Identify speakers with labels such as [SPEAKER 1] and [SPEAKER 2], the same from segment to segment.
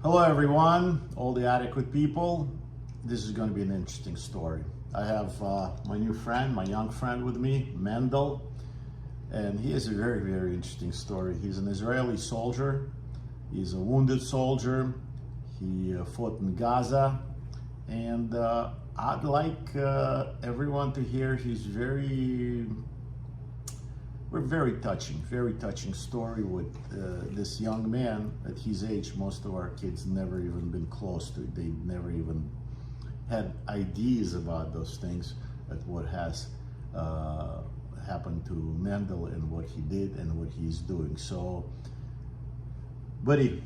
[SPEAKER 1] Hello everyone, all the adequate people. This is going to be an interesting story. I have my new friend, my young friend with me, Mendel, and he has a very, very interesting story. He's an Israeli soldier. He's a wounded soldier. He fought in Gaza, and I'd like everyone to hear his very touching story with this young man. At his age, most of our kids never even been close to it. They never even had ideas about those things, at what has happened to Mendel and what he did and what he's doing. So, buddy,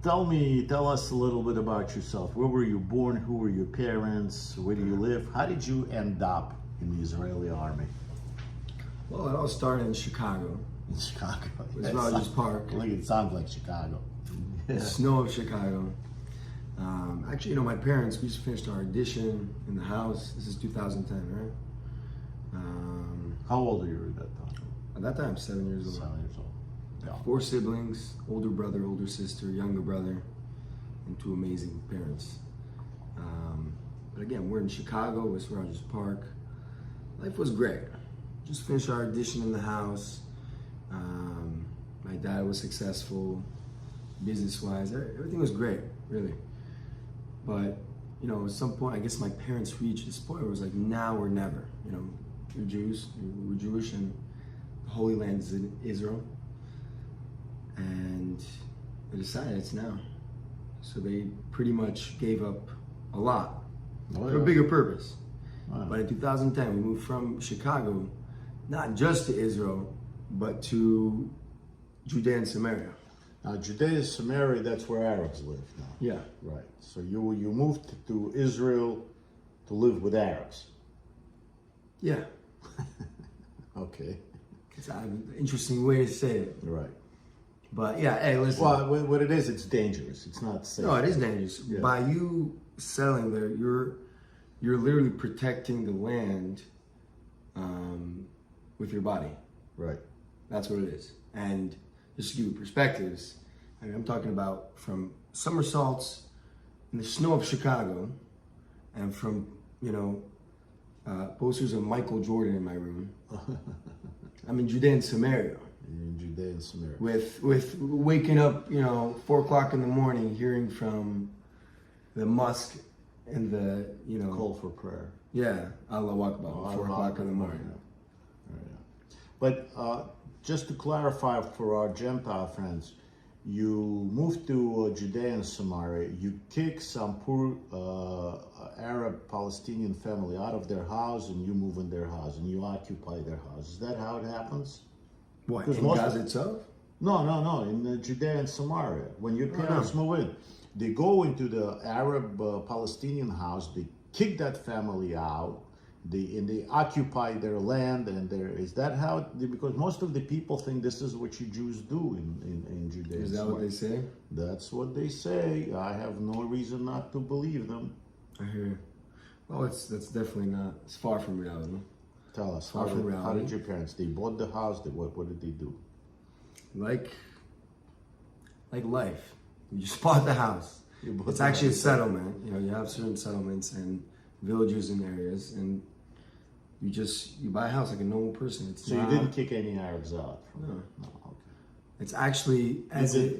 [SPEAKER 1] tell us a little bit about yourself. Where were you born? Who were your parents? Where do you live? How did you end up in the Israeli army?
[SPEAKER 2] Well, it all started in Chicago.
[SPEAKER 1] In Chicago.
[SPEAKER 2] It's Rogers Park.
[SPEAKER 1] Like, it sounds like Chicago.
[SPEAKER 2] The snow of Chicago. Actually, my parents, we just finished our audition in the house. This is 2010, right?
[SPEAKER 1] How old are you at that time?
[SPEAKER 2] At that time, 7 years old.
[SPEAKER 1] 7 years old. Yeah.
[SPEAKER 2] 4 siblings, older brother, older sister, younger brother, and 2 amazing parents. But again, we're in Chicago, it's Rogers Park. Life was great. Just finished our audition in the house. My dad was successful, business-wise. Everything was great, really. But, at some point, I guess my parents reached this point where it was like, now or never. You're Jews, we're Jewish, and the Holy Land is in Israel. And they decided it's now. So they pretty much gave up a lot for a bigger purpose. Wow. But in 2010, we moved from Chicago, not just to Israel, but to Judea and Samaria.
[SPEAKER 1] Now, Judea and Samaria, that's where Arabs live now.
[SPEAKER 2] Yeah.
[SPEAKER 1] Right. So you moved to Israel to live with Arabs.
[SPEAKER 2] Yeah.
[SPEAKER 1] Okay.
[SPEAKER 2] It's an interesting way to say it.
[SPEAKER 1] Right.
[SPEAKER 2] But yeah, hey, listen.
[SPEAKER 1] Well, what it is, it's dangerous. It's not safe.
[SPEAKER 2] No, it is dangerous. Yeah. By you settling there, you're literally protecting the land with your body.
[SPEAKER 1] Right.
[SPEAKER 2] That's what it is. And just to give you perspectives, I'm talking about from somersaults in the snow of Chicago, and from, posters of Michael Jordan in my room. I'm in Judea and Samaria.
[SPEAKER 1] In Judea and Samaria.
[SPEAKER 2] With waking up, 4 o'clock in the morning, hearing from the mosque and the,
[SPEAKER 1] Call for prayer.
[SPEAKER 2] Yeah, Allah Akbar, 4 o'clock in the morning.
[SPEAKER 1] Yeah. But just to clarify for our Gentile friends, you moved to Judea and Samaria, you kick some poor Arab Palestinian family out of their house, and you move in their house and you occupy their house. Is that how it happens?
[SPEAKER 2] What, in Gaza itself?
[SPEAKER 1] No, in Judea and Samaria. When your parents move in, they go into the Arab Palestinian house, they kick that family out, they occupy their land, and is that how? Because most of the people think this is what you Jews do in Judea.
[SPEAKER 2] Is that what they say?
[SPEAKER 1] That's what they say. I have no reason not to believe them.
[SPEAKER 2] I hear you. Well, that's definitely not. It's far from reality.
[SPEAKER 1] Tell us, how did your parents? They bought the house. What did they do?
[SPEAKER 2] Like life. You just bought the house. It's actually a settlement. You have certain settlements and villages and areas, and you buy a house like a normal person.
[SPEAKER 1] So you didn't kick any Arabs out?
[SPEAKER 2] No.
[SPEAKER 1] Okay.
[SPEAKER 2] It's actually,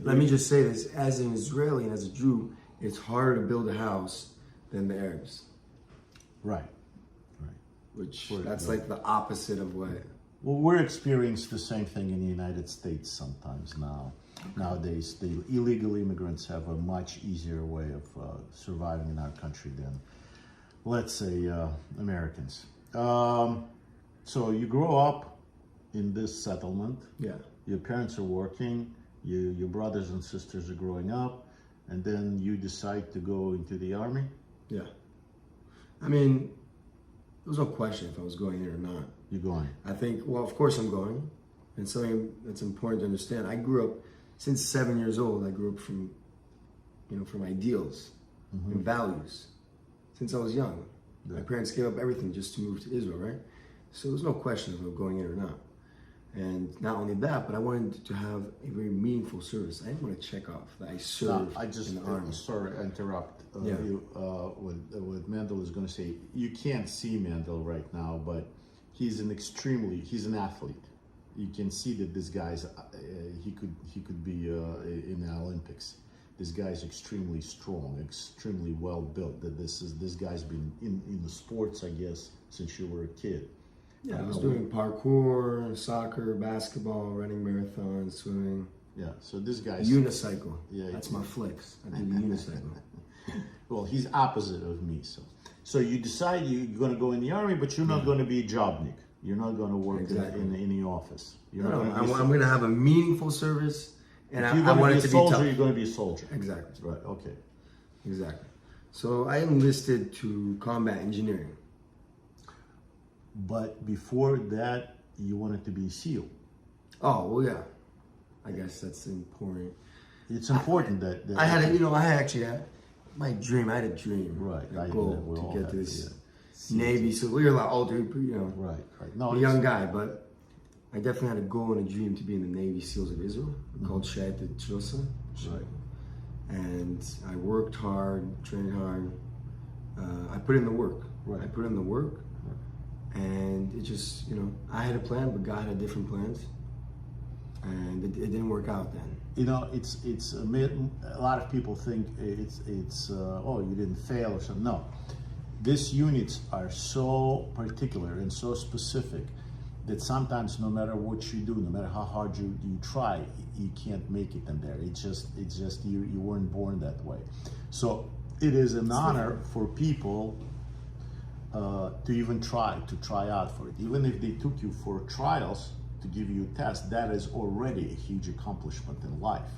[SPEAKER 2] let me just say this, as an Israeli and as a Jew, it's harder to build a house than the Arabs.
[SPEAKER 1] Right.
[SPEAKER 2] That's like the opposite of what...
[SPEAKER 1] Well, we're experiencing the same thing in the United States sometimes now. Nowadays, the illegal immigrants have a much easier way of surviving in our country than, let's say, Americans. So you grow up in this settlement. Yeah. Your parents are working. Your brothers and sisters are growing up, and then you decide to go into the army.
[SPEAKER 2] Yeah. I mean, there was no question if I was going there or not.
[SPEAKER 1] You're going.
[SPEAKER 2] I think, well, of course I'm going. And something that's important to understand. I grew up, since 7 years old, I grew up from ideals and values. Since I was young. Yeah. My parents gave up everything just to move to Israel, right? So there's no question of going in or not. And not only that, but I wanted to have a very meaningful service. I didn't want to check off that I served in the army.
[SPEAKER 1] Sorry to interrupt.
[SPEAKER 2] Yeah.
[SPEAKER 1] What Mendel is going to say, you can't see Mendel right now, but he's an athlete. You can see that this guy's, he could be in the Olympics. This guy's extremely strong, extremely well built. That this guy's been in the sports, I guess, since you were a kid.
[SPEAKER 2] Yeah, I was doing parkour, soccer, basketball, running marathons, swimming.
[SPEAKER 1] Yeah, so this guy's
[SPEAKER 2] unicycle.
[SPEAKER 1] Yeah,
[SPEAKER 2] that's my flex. I do the unicycle.
[SPEAKER 1] Well, he's opposite of me. So you decide you're going to go in the army, but you're not going to be a jobnik. You're not going to work in the office.
[SPEAKER 2] I'm going to have a meaningful service, and
[SPEAKER 1] I want it to be tough. You're going to be a soldier.
[SPEAKER 2] Exactly.
[SPEAKER 1] Right. Okay.
[SPEAKER 2] Exactly. So I enlisted to combat engineering.
[SPEAKER 1] But before that, you wanted to be a SEAL.
[SPEAKER 2] Oh, well, yeah. I guess that's important.
[SPEAKER 1] It's important that
[SPEAKER 2] I had my dream. I had a dream.
[SPEAKER 1] Right.
[SPEAKER 2] A goal to get this Navy. So we were a lot older,
[SPEAKER 1] Right. No,
[SPEAKER 2] a young guy, but I definitely had a goal and a dream to be in the Navy SEALs of Israel, called SHUTAFIM.
[SPEAKER 1] Right.
[SPEAKER 2] And I worked hard, trained hard. I put in the work.
[SPEAKER 1] Right.
[SPEAKER 2] I put in the work. And it just, I had a plan, but God had different plans, and it didn't work out then.
[SPEAKER 1] It's a lot of people think it's oh, you didn't fail or something. No, these units are so particular and so specific that sometimes no matter what you do, no matter how hard you try, you can't make it in there. It's just you weren't born that way. So it is an honor for people to even try out for it. Even if they took you for trials to give you a test, that is already a huge accomplishment in life.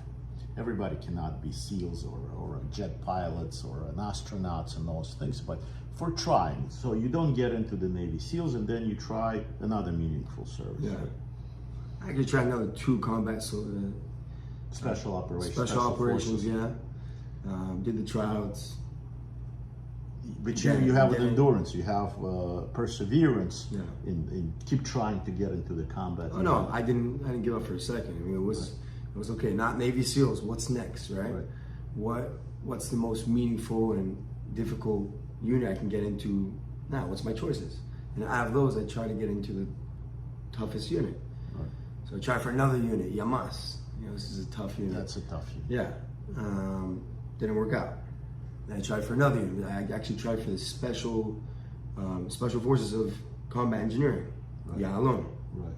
[SPEAKER 1] Everybody cannot be SEALs or jet pilots or an astronauts and those things, but for trying. So you don't get into the Navy SEALs and then you try another meaningful service.
[SPEAKER 2] Yeah. I actually tried another 2 combat
[SPEAKER 1] special operations.
[SPEAKER 2] Special operations, yeah. Did the tryouts.
[SPEAKER 1] But you have an endurance, you have perseverance in keep trying to get into the combat.
[SPEAKER 2] Oh no, I didn't give up for a second. I mean, it was okay. Not Navy SEALs. What's next, right? What's the most meaningful and difficult unit I can get into now? What's my choices? And out of those, I try to get into the toughest unit. Right. So I tried for another unit, Yamas. This is a tough unit.
[SPEAKER 1] That's a tough unit.
[SPEAKER 2] Yeah, didn't work out. I tried for another unit. I actually tried for the special forces of combat engineering, Yalon. Right.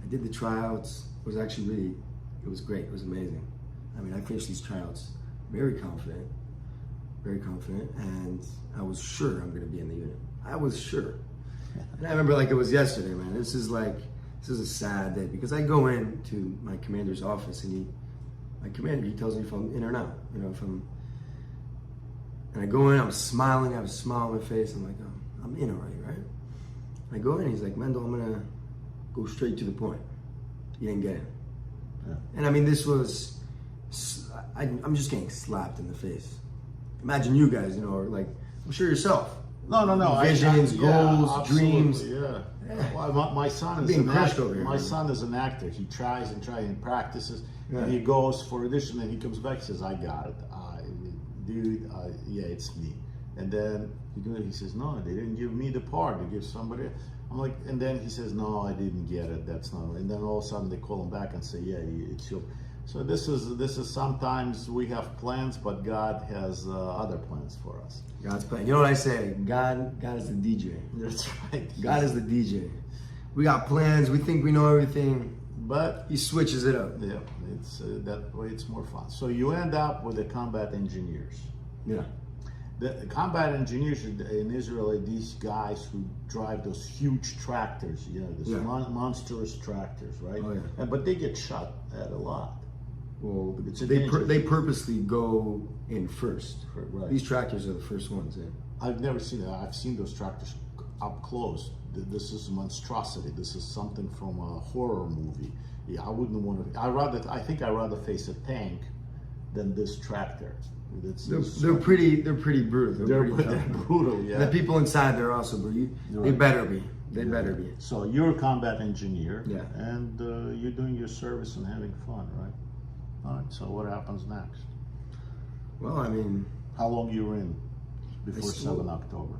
[SPEAKER 2] I did the tryouts. It was actually it was great. It was amazing. I mean, I finished these tryouts very confident, and I was sure I'm going to be in the unit. I was sure. And I remember like it was yesterday, man. This is a sad day because I go into my commander's office and my commander, he tells me if I'm in or not, and I go in, I'm smiling, I have a smile on my face, I'm like, oh, I'm in already, right? I go in, he's like, Mendel, I'm gonna go straight to the point. You didn't get in. Yeah. And I mean, this was, I'm just getting slapped in the face. Imagine you guys, or like, I'm sure yourself.
[SPEAKER 1] No.
[SPEAKER 2] Visions, goals, dreams.
[SPEAKER 1] Yeah. Well, my son is an actor. My son is an actor. He tries and practices, and he goes for audition, and he comes back and says, I got it. Dude, yeah, it's me. And then he says, no, they didn't give me the part. They give somebody. I'm like, and then he says, no, I didn't get it. That's not. And then all of a sudden they call him back and say, yeah, it's you. So this is sometimes we have plans, but God has other plans for us.
[SPEAKER 2] God's plan. You know what I say? God is the DJ.
[SPEAKER 1] That's right.
[SPEAKER 2] God is the DJ. We got plans. We think we know everything.
[SPEAKER 1] But
[SPEAKER 2] he switches it up.
[SPEAKER 1] Yeah, it's that way. It's more fun. So you end up with the combat engineers.
[SPEAKER 2] Yeah.
[SPEAKER 1] The combat engineers in Israel are these guys who drive those huge tractors. Monstrous tractors, right?
[SPEAKER 2] Oh, yeah.
[SPEAKER 1] But they get shot at a lot.
[SPEAKER 2] Well, they purposely go in first. Right. These tractors are the first ones in.
[SPEAKER 1] I've never seen that. I've seen those tractors up close. This is monstrosity. This is something from a horror movie. Yeah, I wouldn't want to. I think I'd rather face a tank than this tractor.
[SPEAKER 2] They're pretty brutal.
[SPEAKER 1] They're brutal. Yeah.
[SPEAKER 2] The people inside, they're also brutal. They better be. They better be.
[SPEAKER 1] So you're a combat engineer,
[SPEAKER 2] Yeah.
[SPEAKER 1] and you're doing your service and having fun, right? All right, so what happens next?
[SPEAKER 2] Well, I mean,
[SPEAKER 1] How long you were in before
[SPEAKER 2] still-
[SPEAKER 1] 7 October?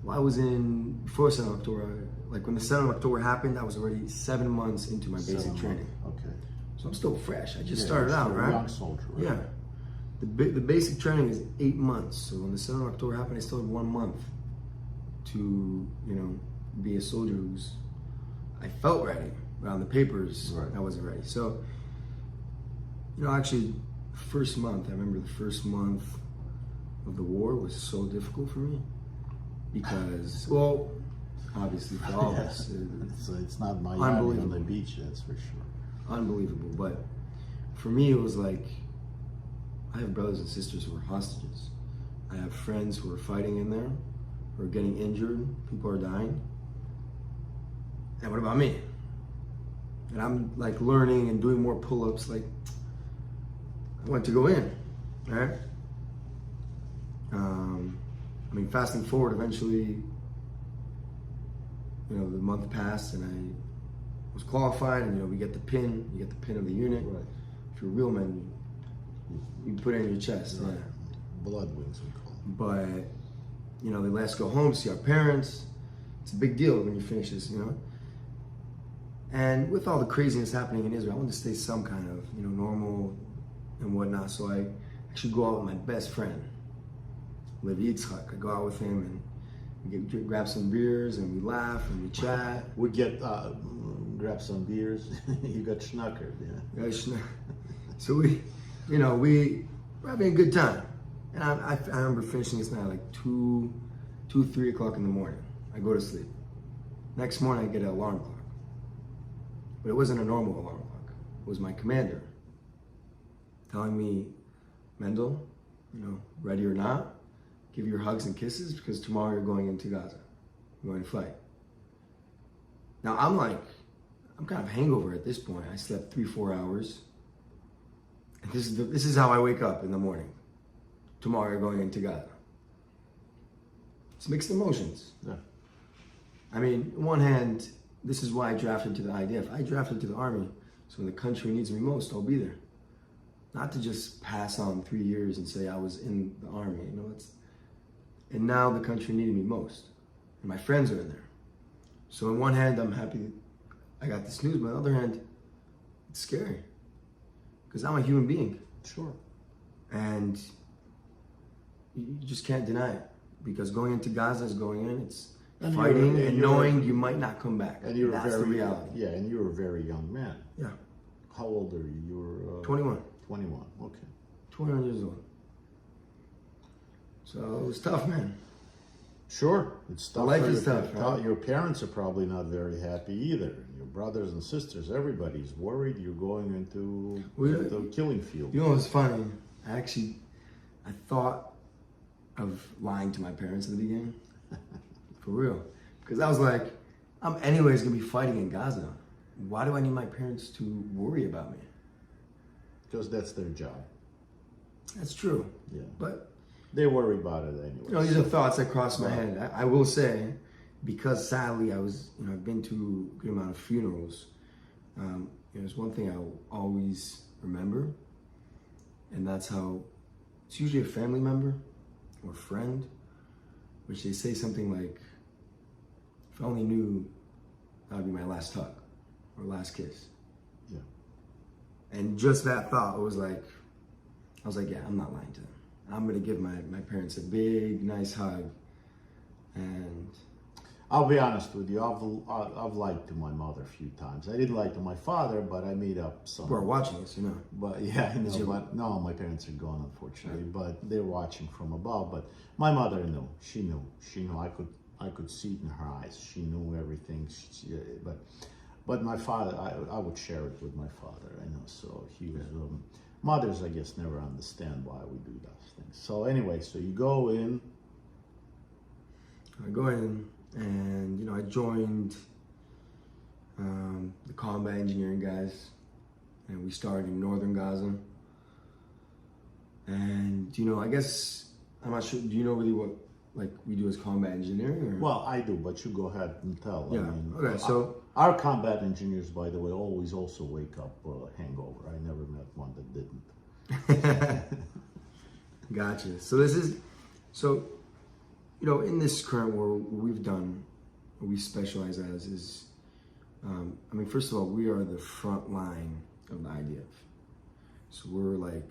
[SPEAKER 2] well, I was in before 7 October. Like when the 7 October happened, I was already 7 months into my basic
[SPEAKER 1] 7
[SPEAKER 2] training.
[SPEAKER 1] months, okay.
[SPEAKER 2] So I'm still fresh. I just
[SPEAKER 1] Yeah,
[SPEAKER 2] started
[SPEAKER 1] you're
[SPEAKER 2] out,
[SPEAKER 1] still a
[SPEAKER 2] right?
[SPEAKER 1] young soldier, right?
[SPEAKER 2] Yeah. The basic training is 8 months. So when the 7 October happened, I still had 1 month to, be a soldier I felt ready. But on the papers,
[SPEAKER 1] Right.
[SPEAKER 2] I wasn't ready. So, actually, first month, I remember the first month of the war was so difficult for me because, well, obviously for all of us,
[SPEAKER 1] It's not Miami on
[SPEAKER 2] Unbelievable.
[SPEAKER 1] the beach, that's for sure.
[SPEAKER 2] unbelievable. But for me, it was like, I have brothers and sisters who are hostages. I have friends who are fighting in there, who are getting injured, people are dying. And what about me? And I'm like learning and doing more pull-ups, like, I want to go in, right? Fasting forward, eventually, the month passed and I was qualified, and we get the pin, you get the pin of the unit.
[SPEAKER 1] Right.
[SPEAKER 2] If you're a real man, you put it in your chest.
[SPEAKER 1] Right.
[SPEAKER 2] Yeah.
[SPEAKER 1] Blood wings, we call them.
[SPEAKER 2] But, they let us go home, see our parents. It's a big deal when you finish this, And with all the craziness happening in Israel, I wanted to stay some kind of, normal and whatnot. So I actually go out with my best friend, Ленд Lиz. I go out with him and we grab some beers and we laugh and we chat.
[SPEAKER 1] We get, grab some beers. You got schnockered, yeah.
[SPEAKER 2] So we're having a good time. And I remember finishing this night like 2, 3 o'clock in the morning. I go to sleep. Next morning I get an alarm clock. But it wasn't a normal alarm clock. It was my commander telling me, Mendel, ready or not, give your hugs and kisses because tomorrow you're going into Gaza. You're going to fight. Now I'm kind of hangover at this point. I slept 3-4 hours. And this is how I wake up in the morning. Tomorrow you're going into Gaza. It's mixed emotions.
[SPEAKER 1] Yeah.
[SPEAKER 2] On one hand, this is why I drafted to the IDF. I drafted to the army, so when the country needs me most, I'll be there. Not to just pass on 3 years and say I was in the army. And now the country needed me most, and my friends are in there. So on one hand, I'm happy I got this news, but on the other hand, it's scary because I'm a human being,
[SPEAKER 1] Sure.
[SPEAKER 2] and you just can't deny it because going into Gaza is going in. It's
[SPEAKER 1] And
[SPEAKER 2] fighting
[SPEAKER 1] you're-
[SPEAKER 2] and knowing you might not come back.
[SPEAKER 1] And you're
[SPEAKER 2] That's the reality.
[SPEAKER 1] Yeah, and you're a very young man.
[SPEAKER 2] Yeah.
[SPEAKER 1] How old are you? You're
[SPEAKER 2] 21.
[SPEAKER 1] 21. Okay.
[SPEAKER 2] 21 years old. So it was tough, man.
[SPEAKER 1] Sure, it's tough.
[SPEAKER 2] Life
[SPEAKER 1] for
[SPEAKER 2] is
[SPEAKER 1] your-
[SPEAKER 2] tough, right?
[SPEAKER 1] Your parents are probably not very happy either. Your brothers and sisters, everybody's worried you're going into the killing field.
[SPEAKER 2] You know what's funny? I thought of lying to my parents in the beginning. For real. Because I was like, I'm anyways going to be fighting in Gaza. Why do I need my parents to worry about me?
[SPEAKER 1] Because that's their job.
[SPEAKER 2] That's true.
[SPEAKER 1] Yeah.
[SPEAKER 2] But,
[SPEAKER 1] They worry about it anyway.
[SPEAKER 2] these are thoughts that cross my head. I will say, because sadly I've been to a good amount of funerals, there's one thing I'll always remember, and that's how it's usually a family member or friend, which they say something like, if I only knew that would be my last hug or last kiss.
[SPEAKER 1] Yeah.
[SPEAKER 2] And just that thought was like, I was like, yeah, I'm not lying to them. I'm gonna give my parents a big, nice hug. And
[SPEAKER 1] I'll be honest with you, I've lied to my mother a few times. I didn't lie to my father, but I made up some.
[SPEAKER 2] people are watching us,
[SPEAKER 1] But yeah, I know,
[SPEAKER 2] your-
[SPEAKER 1] but no, my parents are gone, unfortunately. But they're watching from above. But my mother knew. She knew. I could see it in her eyes. She knew everything. But my father, I would share it with my father. I know. So he was. Mothers, I guess, never understand why we do those things. So anyway, so you go in.
[SPEAKER 2] I go in, and I joined the combat engineering guys, and we started in northern Gaza. And I guess I'm not sure. Do you know really what like we do as combat engineering? Or?
[SPEAKER 1] Well, I do, but you go ahead and tell.
[SPEAKER 2] Yeah. Okay. So
[SPEAKER 1] our combat engineers, by the way, always also wake up hangover. I never met one that didn't.
[SPEAKER 2] Gotcha. So in this current war, what we've done, what we specialize as is, I mean, first of all, we are the front line of the IDF. So we're like,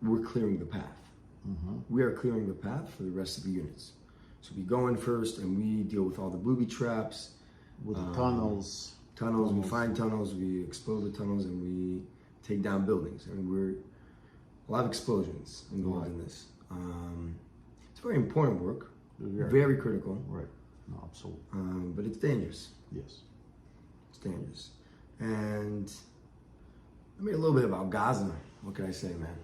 [SPEAKER 2] we're clearing the path. We are clearing the path for the rest of the units. So we go in first and we deal with all the booby traps.
[SPEAKER 1] With tunnels.
[SPEAKER 2] We find tunnels, we explode the tunnels, and we take down buildings. I mean, we're a lot of explosions involved in this. It's very important work, very critical.
[SPEAKER 1] Right, no, absolutely.
[SPEAKER 2] But it's dangerous.
[SPEAKER 1] Yes.
[SPEAKER 2] It's dangerous. And I mean, a little bit about Gaza. What can I say, man?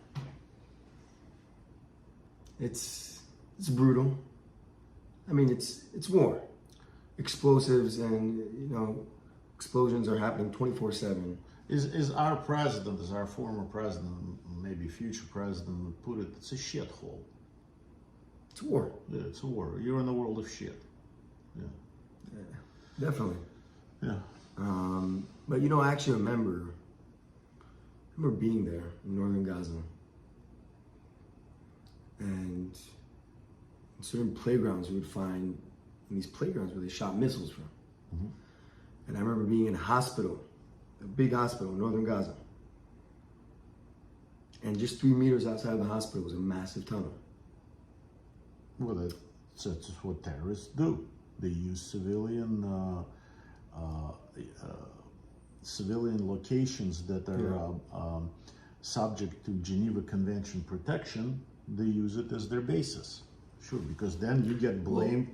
[SPEAKER 2] It's brutal. I mean, it's war. Explosives and, explosions are happening 24/7.
[SPEAKER 1] Is our president, as our former president, maybe future president would put it, it's a shithole.
[SPEAKER 2] It's a war.
[SPEAKER 1] Yeah, it's a war. You're in a world of shit. Yeah.
[SPEAKER 2] Definitely.
[SPEAKER 1] Yeah.
[SPEAKER 2] But I actually remember being there in northern Gaza. And in certain playgrounds we would find, in these playgrounds where they shot missiles from. And I remember being in a hospital, a big hospital in northern Gaza. And just 3 meters outside of the hospital was a massive tunnel.
[SPEAKER 1] Well, that's what terrorists do. They use civilian locations that are subject to Geneva Convention protection. They use it as their basis. Sure, because then you get blamed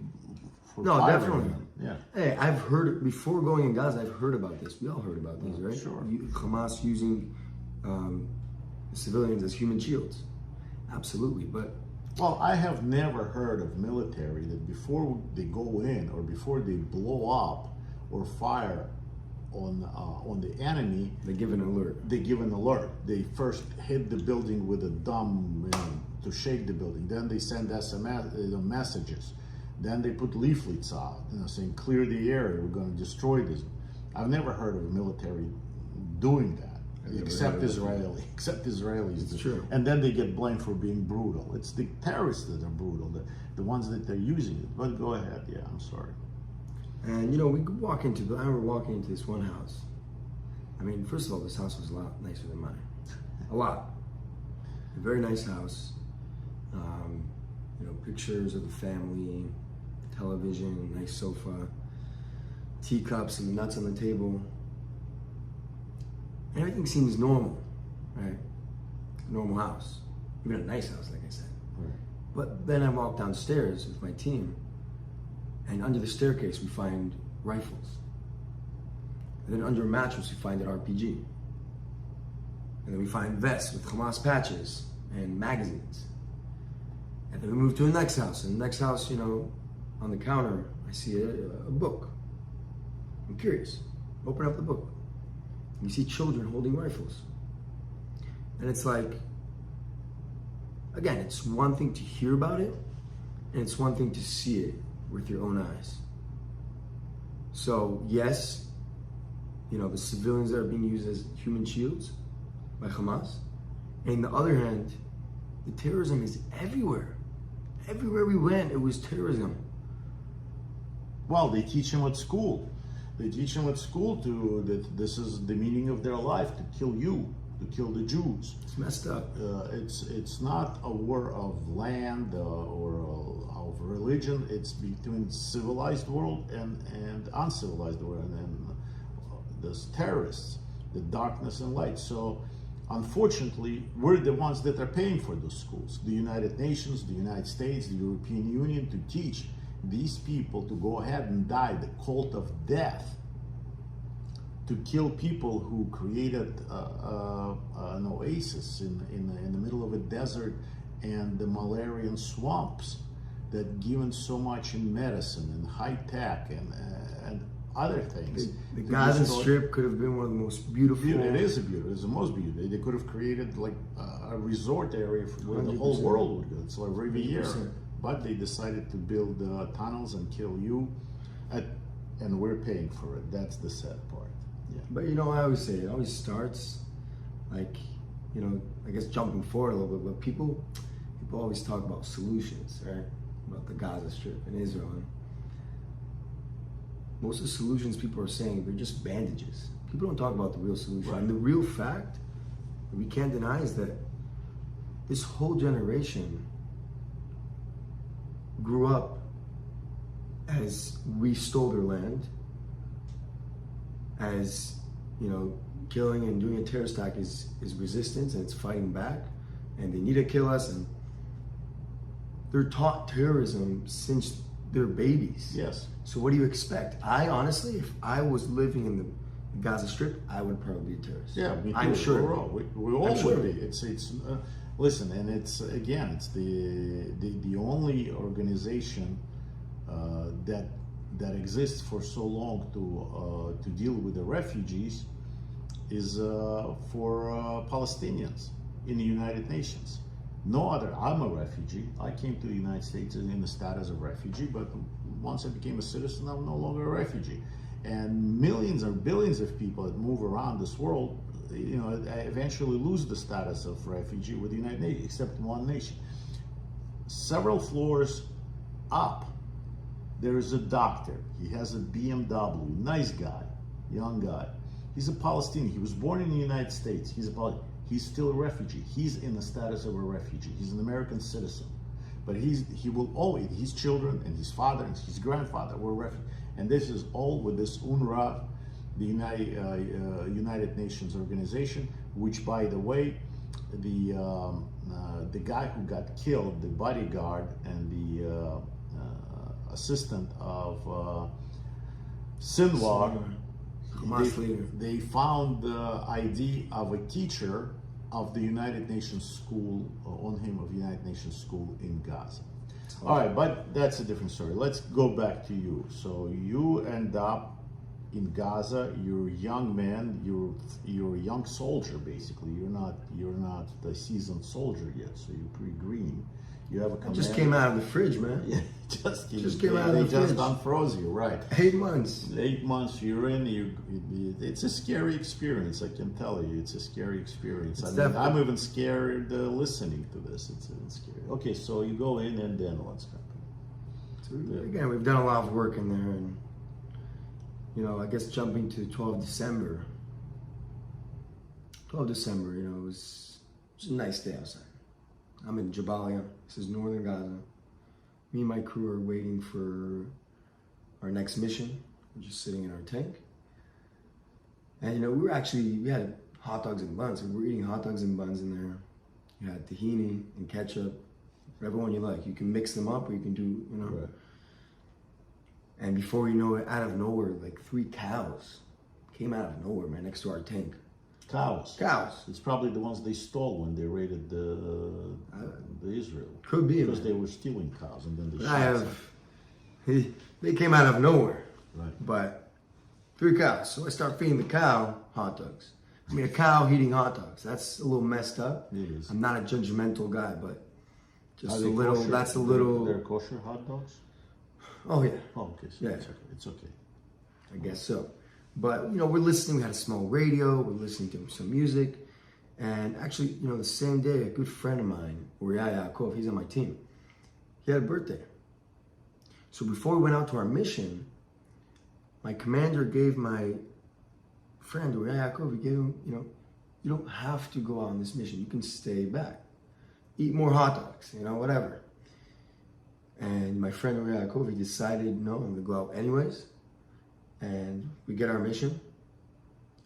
[SPEAKER 1] for firing
[SPEAKER 2] definitely.
[SPEAKER 1] them. Yeah.
[SPEAKER 2] Hey, I've heard, before going in Gaza, I've heard about this. We all heard about this, right?
[SPEAKER 1] Sure.
[SPEAKER 2] Hamas using civilians as human shields. Absolutely, but...
[SPEAKER 1] Well, I have never heard of military that before they go in or before they blow up or fire on the enemy,
[SPEAKER 2] they give an alert.
[SPEAKER 1] They give an alert. They first hit the building with a drum to shake the building. Then they send SMS messages. Then they put leaflets out, saying clear the area. We're going to destroy this. I've never heard of a military doing that. Except Israelis.
[SPEAKER 2] It's true.
[SPEAKER 1] And then they get blamed for being brutal. It's the terrorists that are brutal, the ones that they're using it. But go ahead, yeah, I'm sorry.
[SPEAKER 2] And we could walk into, I remember walking into this one house. I mean, first of all, this house was a lot nicer than mine. A lot. A very nice house. Pictures of the family, television, nice sofa, teacups and nuts on the table. Everything seems normal, right? A normal house. Even a nice house, like I said.
[SPEAKER 1] Right.
[SPEAKER 2] But then I walk downstairs with my team, and under the staircase we find rifles. And then under a mattress we find an RPG. And then we find vests with Hamas patches and magazines. And then we move to the next house. And the next house, on the counter, I see a book. I'm curious. Open up the book. You see children holding rifles. And it's like, again, it's one thing to hear about it, and it's one thing to see it with your own eyes. So, yes, the civilians that are being used as human shields by Hamas. And on the other hand, the terrorism is everywhere. Everywhere we went, it was terrorism.
[SPEAKER 1] Well, they teach them at school. They teach them at school that this is the meaning of their life, to kill you, to kill the Jews.
[SPEAKER 2] It's messed up.
[SPEAKER 1] It's not a war of land or of religion. It's between civilized world and uncivilized world, and there's terrorists, the darkness and light. So, unfortunately, we're the ones that are paying for those schools. The United Nations, the United States, the European Union, to teach these people to go ahead and die the cult of death, to kill people who created an oasis in the middle of a desert and the malarian swamps that given so much in medicine and high tech and other things.
[SPEAKER 2] The Gaza Strip could have been one of the most beautiful.
[SPEAKER 1] It is a beautiful. It's the most beautiful. They could have created like a resort area where the whole
[SPEAKER 2] 100%.
[SPEAKER 1] world would go. It's like every year.
[SPEAKER 2] 100%.
[SPEAKER 1] But they decided to build tunnels and kill you, and we're paying for it. That's the sad part. Yeah.
[SPEAKER 2] But you know, I always say it always starts like, you know, I guess jumping forward a little bit, but people always talk about solutions, right? About the Gaza Strip and Israel. And most of the solutions people are saying, they're just bandages. People don't talk about the real solution.
[SPEAKER 1] Right.
[SPEAKER 2] And the real fact that we can't deny is that this whole generation grew up as we stole their land, as, you know, killing and doing a terrorist attack is resistance and it's fighting back, and they need to kill us, and they're taught terrorism since they're babies.
[SPEAKER 1] Yes.
[SPEAKER 2] So what do you expect? I honestly, if I was living in the Gaza Strip, I would probably be a terrorist.
[SPEAKER 1] Yeah, me too.
[SPEAKER 2] I'm sure.
[SPEAKER 1] We all
[SPEAKER 2] I'm sure.
[SPEAKER 1] would be. Listen, and it's again, it's the only organization that exists for so long to deal with the refugees is for Palestinians in the United Nations. No other. I'm a refugee. I came to the United States in the status of refugee, but once I became a citizen, I'm no longer a refugee. And millions or billions of people that move around this world, you know, eventually lose the status of refugee with the United Nations, except one nation. Several floors up, there is a doctor. He has a BMW, nice guy, young guy. He's a Palestinian. He was born in the United States. He's still a refugee. He's in the status of a refugee. He's an American citizen. But he will always, his children and his father and his grandfather were refugees. And this is all with this UNRWA, the United Nations organization, which, by the way, the guy who got killed, the bodyguard and the assistant of Sinwar, they found the ID of a teacher of the United Nations school, on him of United Nations school in Gaza. All right, but that's a different story. Let's go back to you. So you end up in Gaza. You're a young man. You're a young soldier, basically. You're not a seasoned soldier yet. So you're pretty green. You have a command.
[SPEAKER 2] I just came out of the fridge, man.
[SPEAKER 1] Yeah, just came
[SPEAKER 2] out of the
[SPEAKER 1] fridge. They just
[SPEAKER 2] fridge.
[SPEAKER 1] unfroze you, right?
[SPEAKER 2] 8 months.
[SPEAKER 1] 8 months. You're in. It's a scary experience. I can tell you, it's a scary experience. I'm even scared listening to this. It's scary. Okay, so you go in, and then what's happening?
[SPEAKER 2] So again, we've done a lot of work in there, and you know, I guess jumping to 12 December. 12 December, you know, it was a nice day outside. I'm in Jabalia. This is northern Gaza. Me and my crew are waiting for our next mission. We're just sitting in our tank. And you know, we had hot dogs and buns. We were eating hot dogs and buns in there. You had tahini and ketchup, whatever one you like. You can mix them up, or you can do, you know.
[SPEAKER 1] Right.
[SPEAKER 2] And before you know it, out of nowhere, like 3 cows came out of nowhere, man, next to our tank.
[SPEAKER 1] Cows.
[SPEAKER 2] Cows.
[SPEAKER 1] It's probably the ones they stole when they raided the Israel.
[SPEAKER 2] Could be,
[SPEAKER 1] because
[SPEAKER 2] man.
[SPEAKER 1] they were stealing cows and then they
[SPEAKER 2] But
[SPEAKER 1] shot some.
[SPEAKER 2] they came out of nowhere.
[SPEAKER 1] Right.
[SPEAKER 2] But 3 cows. So I start feeding the cow hot dogs. I mean, a cow eating hot dogs. That's a little messed up.
[SPEAKER 1] It is.
[SPEAKER 2] I'm not a judgmental guy, but just
[SPEAKER 1] Are
[SPEAKER 2] a
[SPEAKER 1] they
[SPEAKER 2] little.
[SPEAKER 1] kosher?
[SPEAKER 2] That's a little.
[SPEAKER 1] They're kosher hot dogs?
[SPEAKER 2] Oh yeah.
[SPEAKER 1] Oh, okay. So
[SPEAKER 2] Yeah.
[SPEAKER 1] It's okay. It's okay.
[SPEAKER 2] I guess so. But, you know, we're listening. We had a small radio. We're listening to some music. And actually, you know, the same day, a good friend of mine, Uriah Yaakov, he's on my team, he had a birthday. So before we went out to our mission, my commander gave my friend, Uriah Yaakov, he gave him, you know, you don't have to go out on this mission. You can stay back. Eat more hot dogs, you know, whatever. And my friend Uriah Yaakov, he decided, no, I'm going to go out anyways. And we get our mission,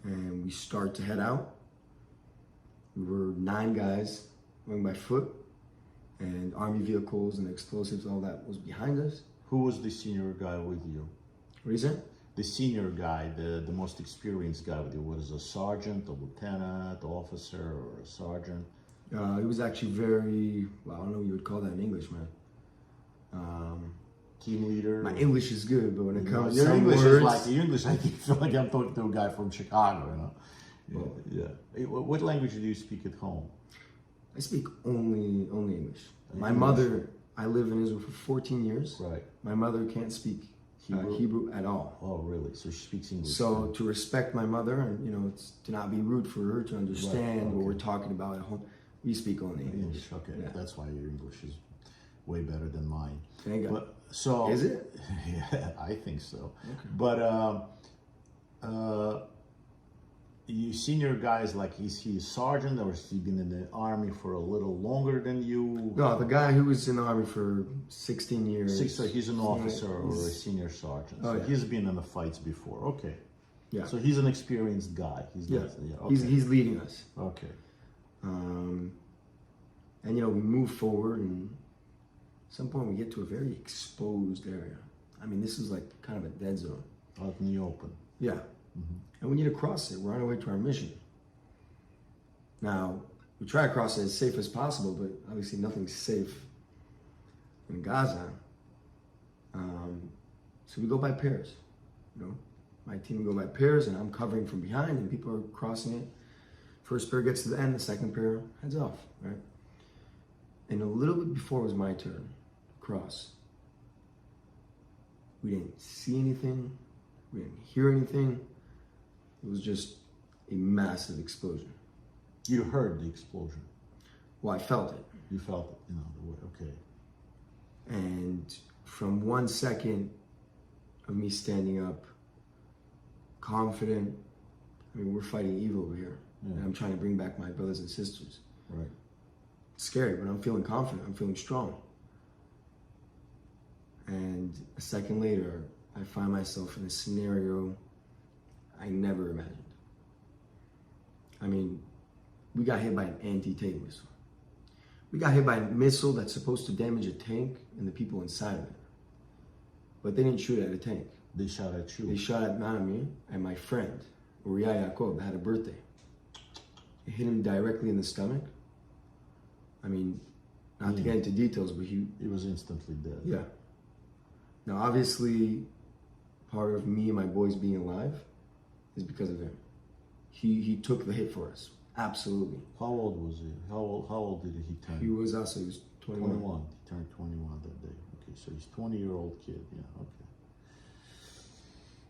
[SPEAKER 2] and we start to head out. We were 9 guys going by foot, and army vehicles and explosives, all that was behind us.
[SPEAKER 1] Who was the senior guy with you?
[SPEAKER 2] What is it?
[SPEAKER 1] The senior guy, the most experienced guy with you. Was a sergeant, a lieutenant, officer, or a sergeant?
[SPEAKER 2] He was actually very, well, I don't know what you would call that in English, man.
[SPEAKER 1] Team leader?
[SPEAKER 2] My English is good, but when it comes to
[SPEAKER 1] your
[SPEAKER 2] some
[SPEAKER 1] English
[SPEAKER 2] words,
[SPEAKER 1] is like your English. I feel like I'm talking to a guy from Chicago, you know. Yeah. What language do you speak at home?
[SPEAKER 2] I speak only English. My mother, I live in Israel for 14 years.
[SPEAKER 1] Right.
[SPEAKER 2] My mother can't speak Hebrew at all.
[SPEAKER 1] Oh, really? So she speaks English.
[SPEAKER 2] So to respect my mother and, you know, to not be rude for her, to understand what we're talking about at home, we speak only English.
[SPEAKER 1] Okay,
[SPEAKER 2] Yeah.
[SPEAKER 1] that's why your English is way better than mine.
[SPEAKER 2] Thank God.
[SPEAKER 1] But, so,
[SPEAKER 2] Is it?
[SPEAKER 1] Yeah, I think so.
[SPEAKER 2] Okay.
[SPEAKER 1] But you senior guys, like, is he a sergeant or has he been in the army for a little longer than you?
[SPEAKER 2] No, the guy who was in the army for 16 years.
[SPEAKER 1] So he's an officer or a senior sergeant. So he's been in the fights before. Okay.
[SPEAKER 2] Yeah.
[SPEAKER 1] So he's an experienced guy. He's not, okay.
[SPEAKER 2] He's leading us.
[SPEAKER 1] Okay.
[SPEAKER 2] And you know, we move forward, and at some point we get to a very exposed area. I mean, this is like kind of a dead zone.
[SPEAKER 1] Out in the open.
[SPEAKER 2] Yeah. And we need to cross it. We're on our way to our mission. Now, we try to cross it as safe as possible, but obviously nothing's safe in Gaza. So we go by pairs. You know, my team go by pairs, and I'm covering from behind, and people are crossing it. First pair gets to the end, the second pair heads off, right? And a little bit before it was my turn to cross, we didn't see anything, we didn't hear anything. It was just a massive explosion.
[SPEAKER 1] You heard the explosion.
[SPEAKER 2] Well, I felt it.
[SPEAKER 1] You felt it, you know, the way, okay.
[SPEAKER 2] And from 1 second of me standing up, confident, I mean, we're fighting evil over here.
[SPEAKER 1] Yeah.
[SPEAKER 2] And I'm trying to bring back my brothers and sisters.
[SPEAKER 1] Right.
[SPEAKER 2] It's scary, but I'm feeling confident. I'm feeling strong. And a second later, I find myself in a scenario I never imagined. I mean, we got hit by an anti-tank missile. We got hit by a missile that's supposed to damage a tank and the people inside of it. But they didn't shoot at a tank.
[SPEAKER 1] They shot at you.
[SPEAKER 2] They shot at me and my friend, Uriah Yaakov, that had a birthday. It hit him directly in the stomach. I mean, not to get into details, but he
[SPEAKER 1] was instantly dead.
[SPEAKER 2] Yeah. Now, obviously, part of me and my boys being alive is because of him. He took the hit for us. Absolutely.
[SPEAKER 1] How old was he? How old did he turn?
[SPEAKER 2] He was 21.
[SPEAKER 1] 21. He turned 21 that day. Okay, so he's a 20-year-old kid. Yeah,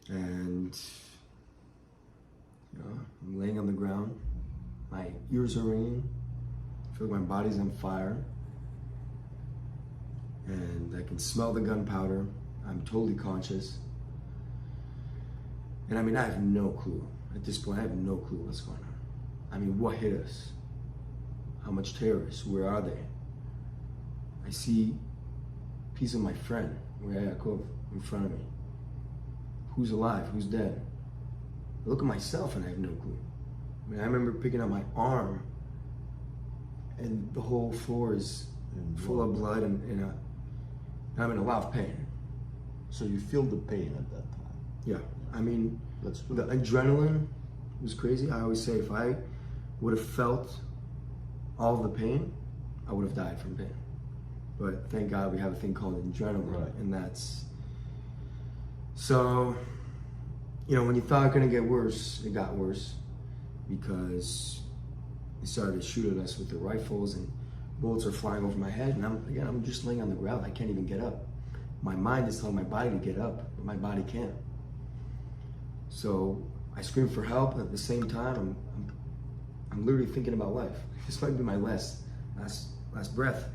[SPEAKER 1] okay.
[SPEAKER 2] And you know, I'm laying on the ground. My ears are ringing. I feel like my body's on fire. And I can smell the gunpowder. I'm totally conscious. And I mean, I have no clue. At this point, I have no clue what's going on. I mean, what hit us? How much terrorists? Where are they? I see a piece of my friend, Uriah Yaakov, in front of me. Who's alive? Who's dead? I look at myself and I have no clue. I mean, I remember picking up my arm and the whole floor is full of blood and I'm in a lot of pain.
[SPEAKER 1] So you feel the pain at that time?
[SPEAKER 2] Yeah. I mean,
[SPEAKER 1] that's good.
[SPEAKER 2] The adrenaline was crazy. I always say if I would have felt all of the pain, I would have died from pain. But thank God we have a thing called adrenaline,
[SPEAKER 1] right.
[SPEAKER 2] And that's... So, you know, when you thought it was gonna get worse, it got worse because they started to shoot at us with their rifles and bullets are flying over my head. And I'm just laying on the ground. I can't even get up. My mind is telling my body to get up, but my body can't. So I scream for help, and at the same time, I'm literally thinking about life. This might be my last breath.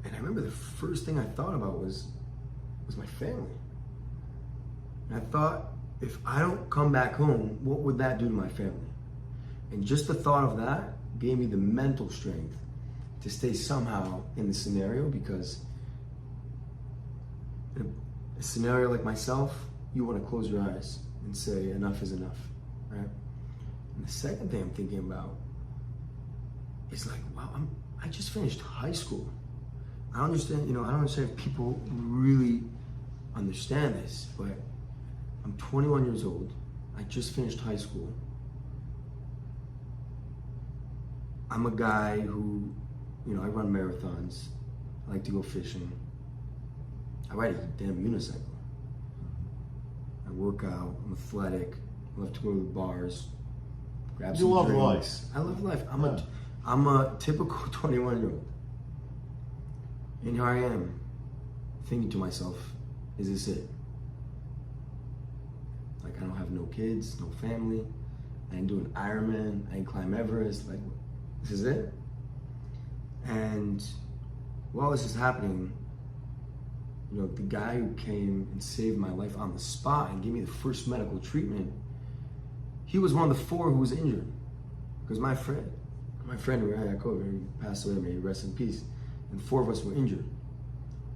[SPEAKER 2] And I remember the first thing I thought about was my family. And I thought, if I don't come back home, what would that do to my family? And just the thought of that gave me the mental strength to stay somehow in the scenario, because in a scenario like myself, you want to close your eyes and say enough is enough, right? And the second thing I'm thinking about is like, wow, I just finished high school. I don't understand if people really understand this, but I'm 21 years old. I just finished high school. I'm a guy who, you know, I run marathons. I like to go fishing. I ride a damn unicycle. I work out, I'm athletic, I love to go to the bars, grab some drinks.
[SPEAKER 1] You love life.
[SPEAKER 2] I love life. I'm a typical 21-year-old. And here I am, thinking to myself, is this it? Like, I don't have no kids, no family. I ain't doing Ironman, I ain't climb Everest. Like, this is it? And while this is happening, you know, the guy who came and saved my life on the spot and gave me the first medical treatment, he was one of the 4 who was injured. Because my friend who had COVID, he passed away, may he rest in peace, and 4 of us were injured.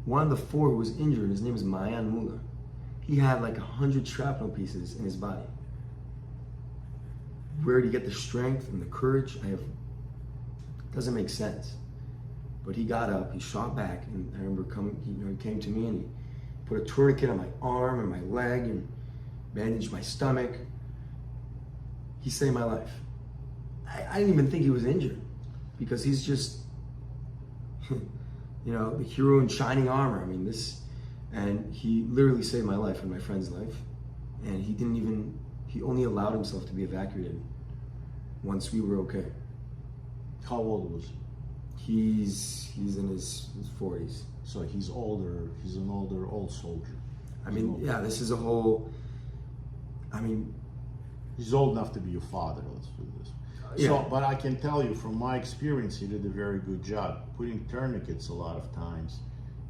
[SPEAKER 2] One of the 4 who was injured, his name is Mayan Mullah. He had like 100 shrapnel pieces in his body. Where did he get the strength and the courage? Doesn't make sense. But he got up, he shot back, and I remember he came to me and he put a tourniquet on my arm and my leg and bandaged my stomach. He saved my life. I didn't even think he was injured because he's just, you know, the hero in shining armor. I mean, and he literally saved my life and my friend's life. And he only allowed himself to be evacuated once we were okay.
[SPEAKER 1] How old was he?
[SPEAKER 2] He's in his 40s.
[SPEAKER 1] So he's older, he's an old soldier.
[SPEAKER 2] I mean, yeah, this is a whole, I mean.
[SPEAKER 1] He's old enough to be your father, let's do this.
[SPEAKER 2] Yeah.
[SPEAKER 1] So, but I can tell you from my experience, he did a very good job. Putting tourniquets a lot of times,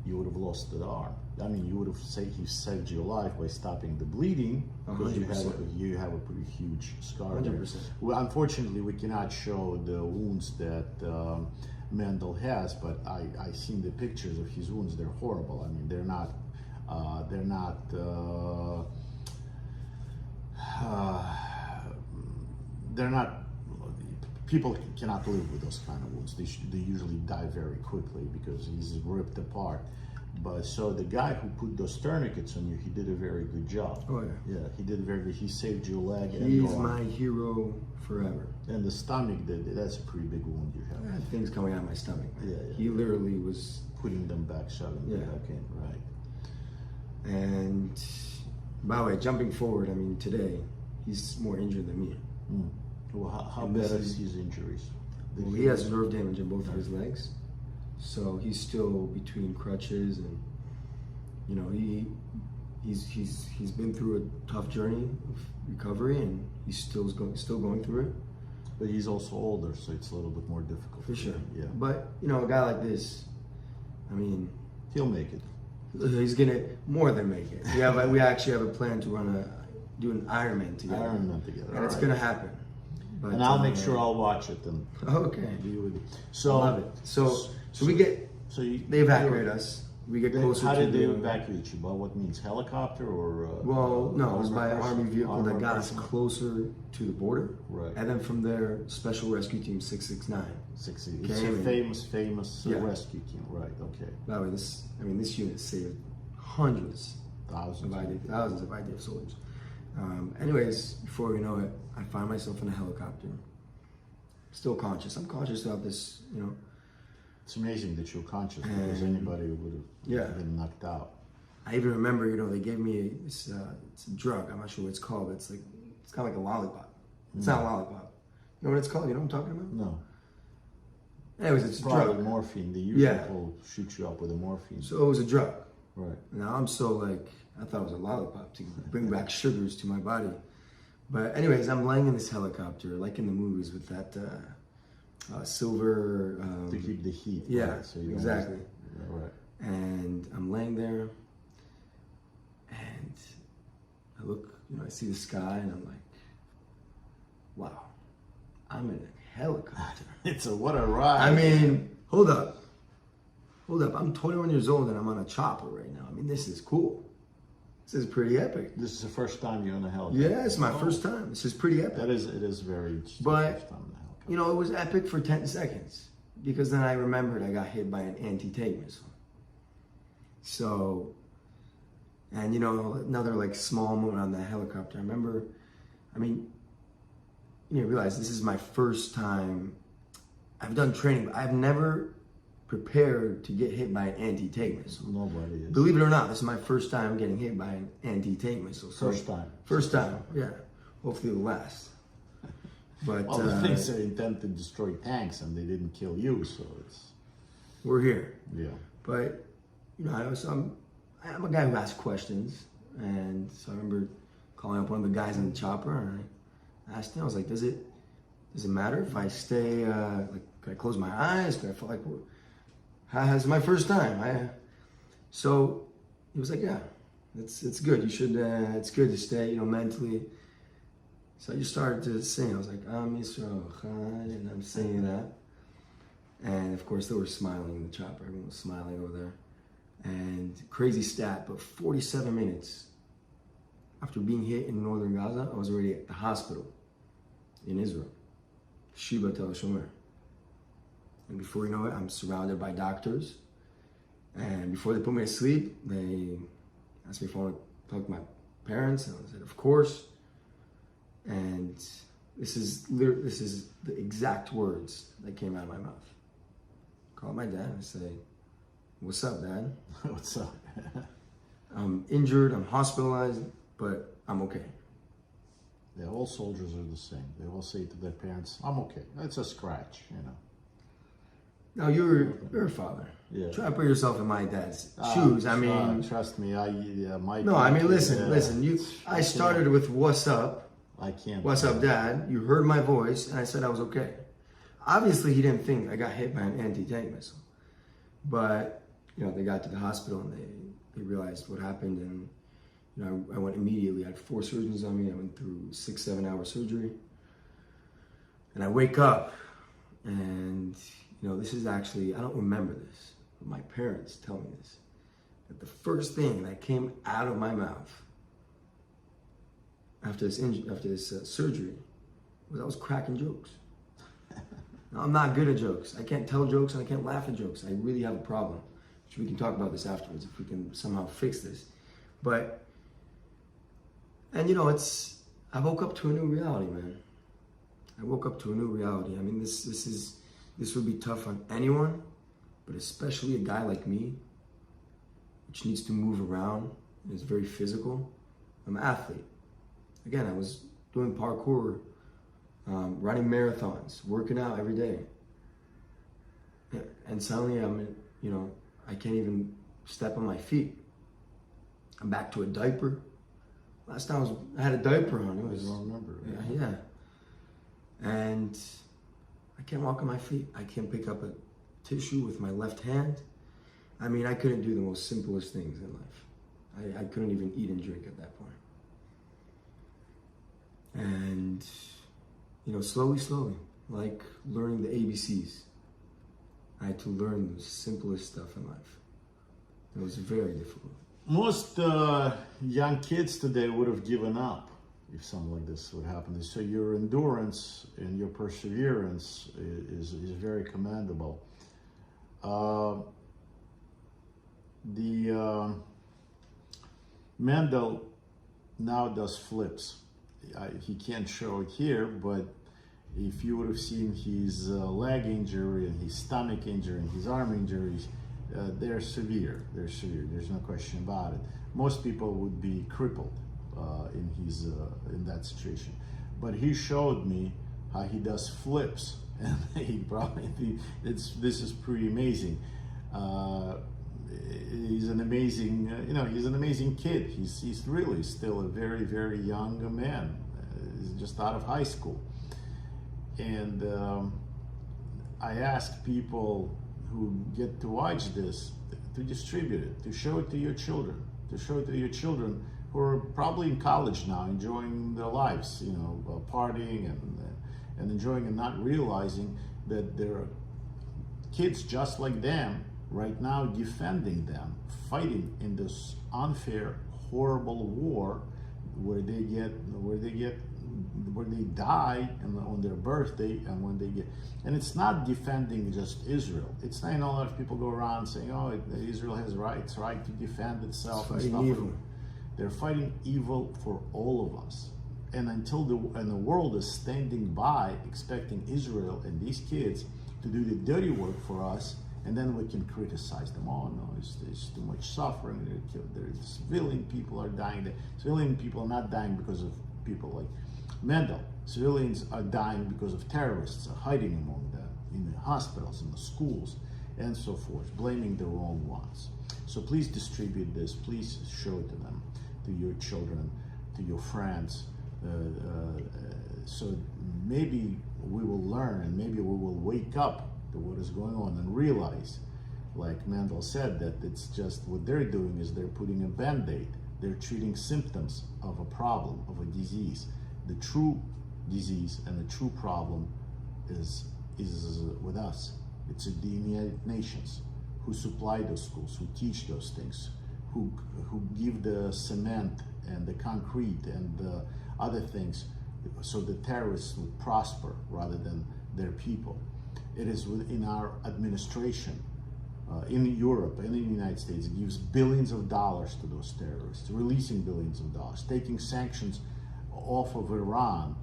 [SPEAKER 1] you would have lost the arm. I mean, you would have he saved your life by stopping the bleeding because you have a pretty huge scar.
[SPEAKER 2] 100%.
[SPEAKER 1] Well, unfortunately, we cannot show the wounds that Mendel has, but I've seen the pictures of his wounds. They're horrible. I mean, they're not. People cannot live with those kind of wounds. They usually die very quickly because he's ripped apart. But so the guy who put those tourniquets on you, he did a very good job.
[SPEAKER 2] Oh yeah.
[SPEAKER 1] Yeah, he did very good. He saved your leg.
[SPEAKER 2] He's my hero forever.
[SPEAKER 1] And the stomach, that's a pretty big wound you have.
[SPEAKER 2] I had things coming out of my stomach.
[SPEAKER 1] Yeah.
[SPEAKER 2] He literally was
[SPEAKER 1] putting them back, shoving them back in. Right.
[SPEAKER 2] And by the way, jumping forward, I mean, today, he's more injured than me.
[SPEAKER 1] Mm. Well, how bad is his injuries?
[SPEAKER 2] Well, he has nerve damage in both of his legs, so he's still between crutches, and you know he's been through a tough journey of recovery, and he's still going through it.
[SPEAKER 1] But he's also older, so it's a little bit more difficult.
[SPEAKER 2] For sure.
[SPEAKER 1] Yeah.
[SPEAKER 2] But you know, a guy like this, I mean,
[SPEAKER 1] he'll make it.
[SPEAKER 2] He's gonna more than make it. We actually have a plan to do an Ironman together. And it's gonna happen. But,
[SPEAKER 1] and I'll make sure I'll watch it and be with you. So
[SPEAKER 2] I love it. So they evacuate us. We get closer.
[SPEAKER 1] How did they evacuate you? By what means? Helicopter or?
[SPEAKER 2] Well, no, it was by an army vehicle that got us closer to the border.
[SPEAKER 1] Right.
[SPEAKER 2] And then from there, Special Rescue Team 669.
[SPEAKER 1] It's a famous rescue team. Right. Okay.
[SPEAKER 2] By the way, this unit saved thousands of IDF soldiers. Anyways, before we know it, I find myself in a helicopter. Still conscious. I'm conscious of this, you know.
[SPEAKER 1] It's amazing that you're conscious because anybody would have been knocked out.
[SPEAKER 2] I even remember, you know, they gave me it's a drug. I'm not sure what it's called. But it's kind of like a lollipop. It's not a lollipop. You know what it's called? You know what I'm talking about?
[SPEAKER 1] No.
[SPEAKER 2] Anyways, it's a drug.
[SPEAKER 1] Morphine. They usually will shoot you up with a morphine.
[SPEAKER 2] So it was a drug.
[SPEAKER 1] Right.
[SPEAKER 2] Now I'm so like, I thought it was a lollipop to bring back sugars to my body. But anyways, I'm laying in this helicopter, like in the movies with that silver...
[SPEAKER 1] to keep the heat.
[SPEAKER 2] Yeah,
[SPEAKER 1] right? So you
[SPEAKER 2] exactly.
[SPEAKER 1] Right.
[SPEAKER 2] And I'm laying there, and I look, you know, I see the sky, and I'm like, wow, I'm in a helicopter.
[SPEAKER 1] What a ride.
[SPEAKER 2] I mean, hold up. I'm 21 years old and I'm on a chopper right now. I mean, this is cool. This is pretty epic.
[SPEAKER 1] This is the first time you're on a helicopter.
[SPEAKER 2] Yeah, it's my first time. This is pretty epic.
[SPEAKER 1] It is very interesting.
[SPEAKER 2] But, you know, it was epic for 10 seconds because then I remembered I got hit by an anti-tank missile. So, and you know, another like small moment on that helicopter. I remember, I mean, you realize this is my first time. I've done training, but I've never prepared to get hit by an anti-tank missile.
[SPEAKER 1] Nobody is.
[SPEAKER 2] Believe it or not, this is my first time getting hit by an anti-tank missile. So
[SPEAKER 1] First time,
[SPEAKER 2] yeah. Hopefully the last. But
[SPEAKER 1] well, the things are intended to destroy tanks, and they didn't kill you, so it's
[SPEAKER 2] we're here.
[SPEAKER 1] yeah.
[SPEAKER 2] But you know, I'm a guy who asks questions, and so I remember calling up one of the guys in the chopper, and I asked him, I was like, does it matter if I stay? Like, can I close my eyes? Can I feel like it's my first time? So he was like, yeah, it's good. You should. It's good to stay, you know, mentally. So I just started to sing. I was like, Am Yisrael Chai, and I'm singing that. And of course, they were smiling in the chopper. Everyone was smiling over there. And crazy stat, but 47 minutes after being hit in northern Gaza, I was already at the hospital in Israel, Shiba Tel Shomer. And before you know it, I'm surrounded by doctors. And before they put me to sleep, they asked me if I want to talk to my parents, and I said, of course. And this is the exact words that came out of my mouth. Call my dad and say, "What's up, Dad?
[SPEAKER 1] What's up?"
[SPEAKER 2] I'm injured, I'm hospitalized, but I'm okay.
[SPEAKER 1] Yeah, all soldiers are the same. They all say to their parents, "I'm okay. It's a scratch," you know.
[SPEAKER 2] Now you're a father.
[SPEAKER 1] Yeah.
[SPEAKER 2] Try to put yourself in my dad's shoes. I mean,
[SPEAKER 1] trust me.
[SPEAKER 2] No, I mean, listen. I started with "What's up."
[SPEAKER 1] I can't.
[SPEAKER 2] What's up, Dad? You heard my voice, and I said I was okay. Obviously, he didn't think I got hit by an anti-tank missile, but you know, they got to the hospital and they realized what happened, and you know, I went immediately. I had 4 surgeons on me. I went through 6-7 hour surgery, and I wake up, and you know, this is actually, I don't remember this, but my parents tell me this, that the first thing that came out of my mouth after this surgery was I was cracking jokes. Now, I'm not good at jokes. I can't tell jokes and I can't laugh at jokes. I really have a problem, which we can talk about this afterwards if we can somehow fix this. But, and you know, I woke up to a new reality, man. I woke up to a new reality. I mean, this would be tough on anyone, but especially a guy like me, which needs to move around and is very physical. I'm an athlete. Again, I was doing parkour, running marathons, working out every day. And suddenly I can't even step on my feet. I'm back to a diaper. Last time I had a diaper on. It was,
[SPEAKER 1] I don't remember.
[SPEAKER 2] Yeah. And I can't walk on my feet. I can't pick up a tissue with my left hand. I mean, I couldn't do the most simplest things in life. I couldn't even eat and drink at that point. And, you know, slowly, like learning the ABCs, I had to learn the simplest stuff in life. It was very difficult.
[SPEAKER 1] Most young kids today would have given up if something like this would happen. So your endurance and your perseverance is very commendable. Mendel now does flips. He can't show it here, but if you would have seen his leg injury and his stomach injury and his arm injuries, they're severe. There's no question about it. Most people would be crippled in that situation. But he showed me how he does flips, and this is pretty amazing. He's an amazing, he's an amazing kid. He's really still a very, very young man. He's just out of high school. And I ask people who get to watch this to distribute it, to show it to your children, who are probably in college now, enjoying their lives, partying and enjoying and not realizing that there are kids just like them right now defending them, fighting in this unfair, horrible war where they die on their birthday, and when they get, and it's not defending just Israel. It's not, a lot of people go around saying, "Oh, Israel has right to defend itself." And stuff.
[SPEAKER 2] Evil.
[SPEAKER 1] They're fighting evil for all of us. And until the world is standing by, expecting Israel and these kids to do the dirty work for us, and then we can criticize them. Oh no, there's too much suffering. Civilian people are dying. Civilian people are not dying because of people like Mendel. Civilians are dying because of terrorists are hiding among them, in the hospitals, in the schools, and so forth, blaming the wrong ones. So please distribute this, please show it to them, to your children, to your friends, so maybe we will learn and maybe we will wake up to what is going on and realize, like Mendel said, that it's just what they're doing is they're putting a band-aid. They're treating symptoms of a problem, of a disease. The true disease and the true problem is with us. It's the United Nations who supply those schools, who teach those things, who give the cement and the concrete and the other things so the terrorists would prosper rather than their people. It is within our administration in Europe and in the United States. It gives billions of dollars to those terrorists, releasing billions of dollars, taking sanctions off of Iran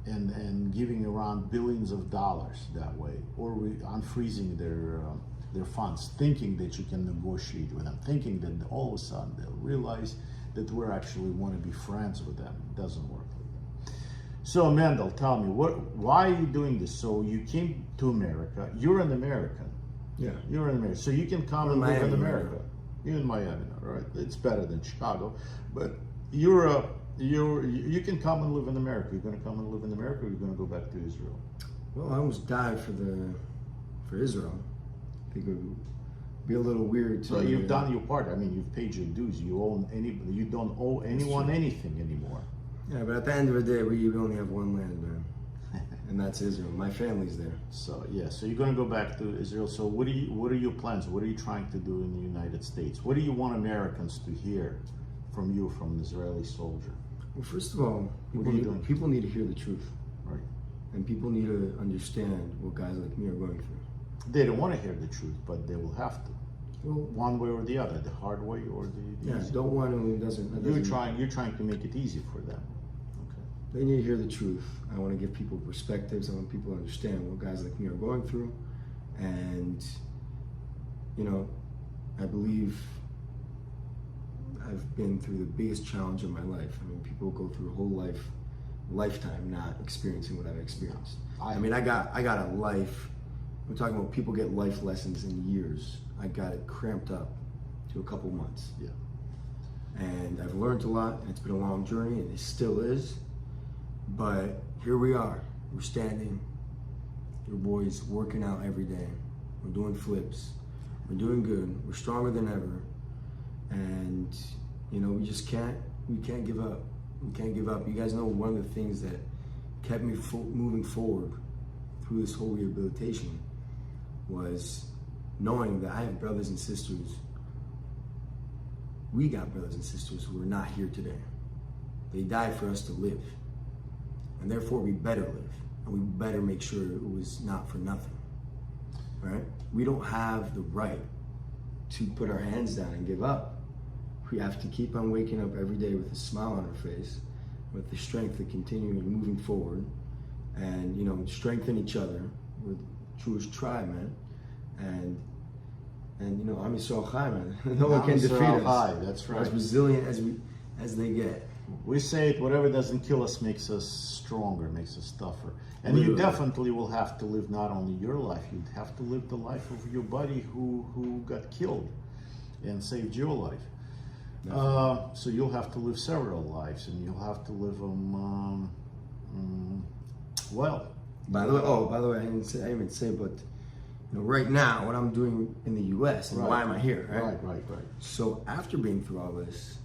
[SPEAKER 1] and giving Iran billions of dollars that way, or unfreezing their funds, thinking that you can negotiate with them, thinking that all of a sudden they'll realize that we actually want to be friends with them. It doesn't work like that. So Mendel, tell me, why are you doing this? So you came to America, you're an American.
[SPEAKER 2] Yeah.
[SPEAKER 1] You're in America, so you can come and live in America. You're in Miami now, right? It's better than Chicago, but you can come and live in America. You're going to come and live in America, or you're going to go back to Israel?
[SPEAKER 2] Well, I almost died for Israel. I think it would be a little weird to.
[SPEAKER 1] So you've done your part. I mean, you've paid your dues. You don't owe anyone anything anymore.
[SPEAKER 2] Yeah, but at the end of the day, we only have one land, man, and that's Israel. My family's there.
[SPEAKER 1] So yeah, so you're going to go back to Israel. So what are your plans? What are you trying to do in the United States? What do you want Americans to hear from you, from an Israeli soldier?
[SPEAKER 2] Well, first of all, people need to hear the truth,
[SPEAKER 1] right?
[SPEAKER 2] And people need to understand what guys like me are going through.
[SPEAKER 1] They don't want to hear the truth, but they will have to.
[SPEAKER 2] Well,
[SPEAKER 1] one way or the other, the hard way or the
[SPEAKER 2] yeah,
[SPEAKER 1] easy
[SPEAKER 2] don't want to.
[SPEAKER 1] You're trying to make it easy for them. Okay.
[SPEAKER 2] They need to hear the truth. I want to give people perspectives. I want people to understand what guys like me are going through, and I believe I've been through the biggest challenge of my life. I mean, people go through a whole lifetime not experiencing what I've experienced. I got a life. We're talking about people get life lessons in years. I got it cramped up to a couple months.
[SPEAKER 1] Yeah.
[SPEAKER 2] And I've learned a lot, and it's been a long journey, and it still is. But here we are. We're standing. Your boys working out every day. We're doing flips. We're doing good. We're stronger than ever. And we can't give up. We can't give up. You guys know one of the things that kept me moving forward through this whole rehabilitation was knowing that I have brothers and sisters. We got brothers and sisters who are not here today. They died for us to live. And therefore we better live. And we better make sure it was not for nothing. Right? We don't have the right to put our hands down and give up. We have to keep on waking up every day with a smile on our face, with the strength to continue moving forward, and strengthen each other with Jewish tribe, man. And Am Yisrael Chai, man. No one can defeat us.
[SPEAKER 1] That's right.
[SPEAKER 2] As resilient as they get.
[SPEAKER 1] We say it, whatever doesn't kill us makes us stronger, makes us tougher. And
[SPEAKER 2] Literally.
[SPEAKER 1] You definitely will have to live not only your life, you'd have to live the life of your buddy who got killed and saved your life. So you'll have to live several lives, and you'll have to live them well.
[SPEAKER 2] By the way, I didn't even say, but right now, what I'm doing in the U.S. and why am I here?
[SPEAKER 1] Right.
[SPEAKER 2] So after being through all this,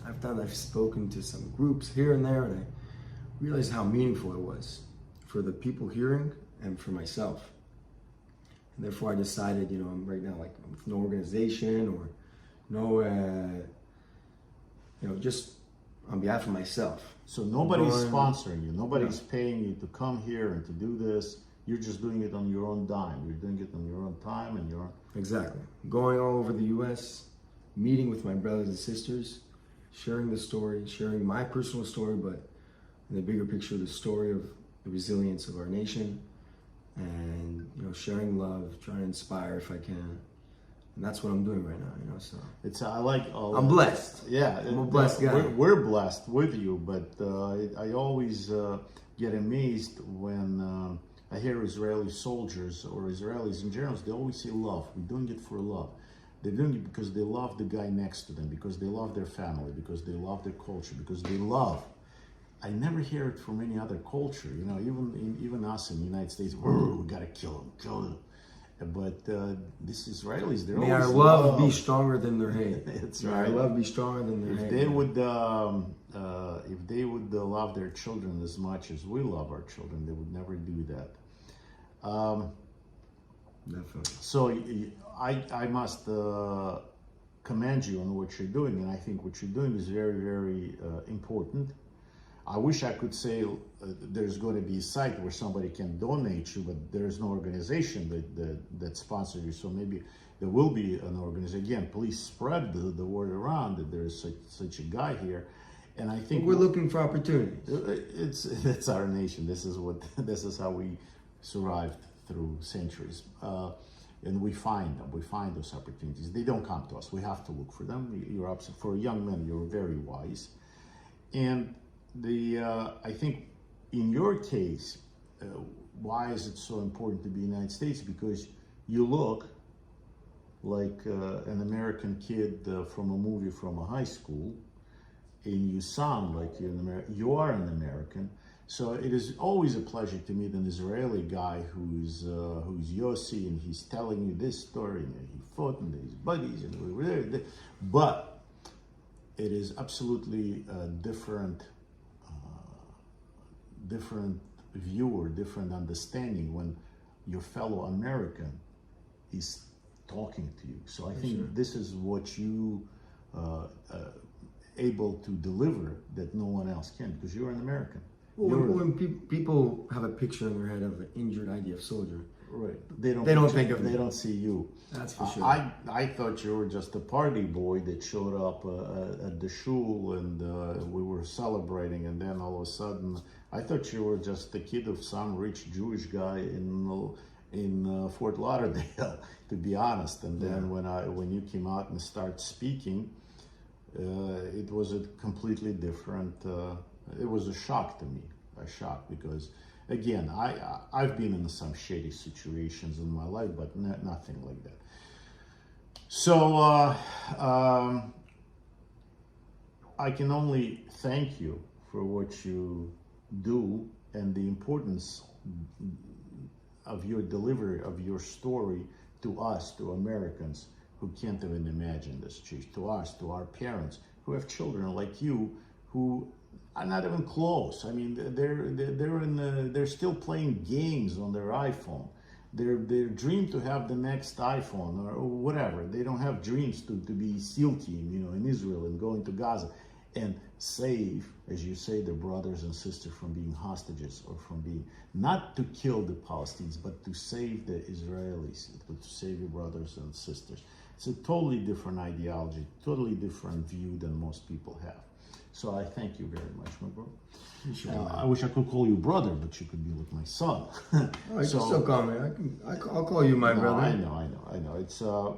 [SPEAKER 2] I've spoken to some groups here and there, and I realized how meaningful it was for the people hearing and for myself. And therefore, I decided, I'm right now like with no organization or no, just on behalf of myself.
[SPEAKER 1] So nobody's sponsoring you, nobody's paying you to come here and to do this. You're just doing it on your own dime. You're doing it on your own time and your own...
[SPEAKER 2] Exactly. Going all over the U.S., meeting with my brothers and sisters, sharing the story, sharing my personal story, but in the bigger picture, the story of the resilience of our nation, and sharing love, trying to inspire if I can, And that's what I'm doing right now, you know, so.
[SPEAKER 1] It's I like all.
[SPEAKER 2] I'm blessed.
[SPEAKER 1] Yeah,
[SPEAKER 2] I'm a blessed guy.
[SPEAKER 1] We're blessed with you, but I always get amazed when I hear Israeli soldiers or Israelis in general. They always say love. We're doing it for love. They're doing it because they love the guy next to them, because they love their family, because they love their culture, because they love. I never hear it from any other culture. You know, even us in the United States, we gotta kill him. But these Israelis, they're
[SPEAKER 2] May
[SPEAKER 1] always
[SPEAKER 2] our love be stronger than their hate.
[SPEAKER 1] That's
[SPEAKER 2] May
[SPEAKER 1] right.
[SPEAKER 2] our love be stronger than their hate.
[SPEAKER 1] If they would love their children as much as we love our children, they would never do that.
[SPEAKER 2] Definitely.
[SPEAKER 1] So I must commend you on what you're doing, and I think what you're doing is very, very important. I wish I could say there's going to be a site where somebody can donate you, but there's no organization that sponsors you. So maybe there will be an organization. Again, please spread the word around that there's such a guy here. And I think
[SPEAKER 2] we're looking for opportunities.
[SPEAKER 1] It's our nation. This is how we survived through centuries. And we find them. We find those opportunities. They don't come to us. We have to look for them. You're absolutely, for a young man, you're very wise. And I think in your case, why is it so important to be in the United States? Because you look like an American kid from a movie from a high school, and you sound like you're an American. You are an American. So it is always a pleasure to meet an Israeli guy who's Yossi, and he's telling you this story, and he fought, and his buddies, and we were there. But it is absolutely different view or different understanding when your fellow American is talking to you. So I think this is what you able to deliver that no one else can, because you're an American.
[SPEAKER 2] Well, when people have a picture in their head of an injured IDF soldier,
[SPEAKER 1] right?
[SPEAKER 2] They don't think of
[SPEAKER 1] They
[SPEAKER 2] me.
[SPEAKER 1] don't see you.
[SPEAKER 2] That's for sure.
[SPEAKER 1] I thought you were just a party boy that showed up at the shul, and we were celebrating, and then all of a sudden I thought you were just the kid of some rich Jewish guy in Fort Lauderdale, to be honest. And then when you came out and started speaking, it was a completely different. It was a shock to me, because again, I've been in some shady situations in my life, but nothing like that. So I can only thank you for what you do and the importance of your delivery of your story to us, to Americans who can't even imagine this, to us, to our parents who have children like you who are not even close. I mean, they're still playing games on their iPhone. Their dream to have the next iPhone or whatever. They don't have dreams to be SEAL team, you know, in Israel and go into Gaza and save, as you say, their brothers and sisters from being hostages, or from being, not to kill the Palestinians, but to save the Israelis, to save your brothers and sisters. It's a totally different ideology, totally different view than most people have. So I thank you very much, my bro. I wish I could call you brother, but you could be like my son.
[SPEAKER 2] Oh, you can still call me. I'll call you my brother.
[SPEAKER 1] I know. It's I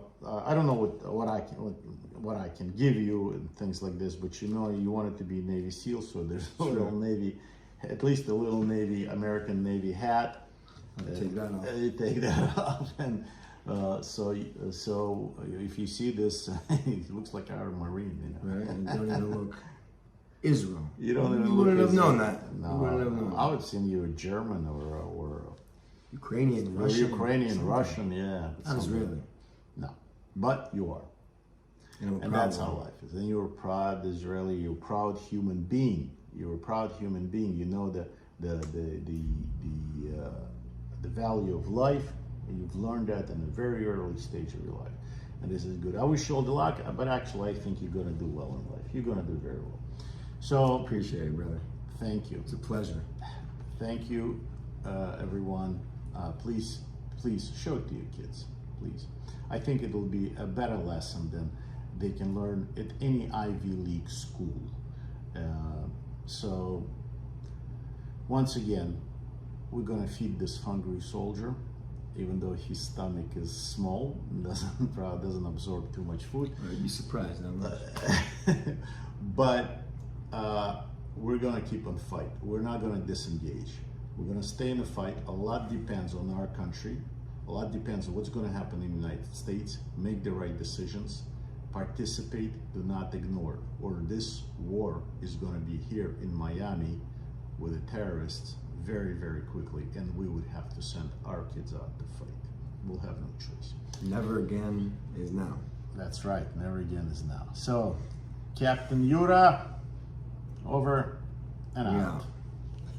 [SPEAKER 1] don't know what I can give you and things like this, but you know, you wanted to be Navy SEAL, so there's a little Navy, at least a little American Navy hat.
[SPEAKER 2] Take that off.
[SPEAKER 1] Take that off, and so if you see this, it looks like our Marine, you know.
[SPEAKER 2] Right, and you don't even look Israel.
[SPEAKER 1] You don't even
[SPEAKER 2] You
[SPEAKER 1] look
[SPEAKER 2] wouldn't have
[SPEAKER 1] Israel.
[SPEAKER 2] known that.
[SPEAKER 1] No,
[SPEAKER 2] You wouldn't have known.
[SPEAKER 1] I would seen you a German or
[SPEAKER 2] Ukrainian, Russian.
[SPEAKER 1] Ukrainian, Russian, yeah.
[SPEAKER 2] Not Israeli.
[SPEAKER 1] No, but you are. And that's how life is. And you're a proud Israeli, you're a proud human being. You're a proud human being. You know the value of life, and you've learned that in a very early stage of your life. And this is good. I wish you all the luck, but actually I think you're gonna do well in life. You're gonna do very well. So
[SPEAKER 2] Appreciate it, brother.
[SPEAKER 1] thank you.
[SPEAKER 2] It's a pleasure.
[SPEAKER 1] Thank you, everyone. Please show it to your kids, please. I think it will be a better lesson than they can learn at any Ivy League school. So once again, we're gonna feed this hungry soldier, even though his stomach is small, doesn't absorb too much food.
[SPEAKER 2] You'd be surprised how much.
[SPEAKER 1] But we're gonna keep on fight. We're not gonna disengage. We're gonna stay in the fight. A lot depends on our country. A lot depends on what's gonna happen in the United States. Make the right decisions. Participate, do not ignore. Or this war is gonna be here in Miami with the terrorists very, very quickly, and we would have to send our kids out to fight. We'll have no choice.
[SPEAKER 2] Never again is now.
[SPEAKER 1] That's right, never again is now. So, Captain Yura, over and
[SPEAKER 2] We
[SPEAKER 1] out.
[SPEAKER 2] out.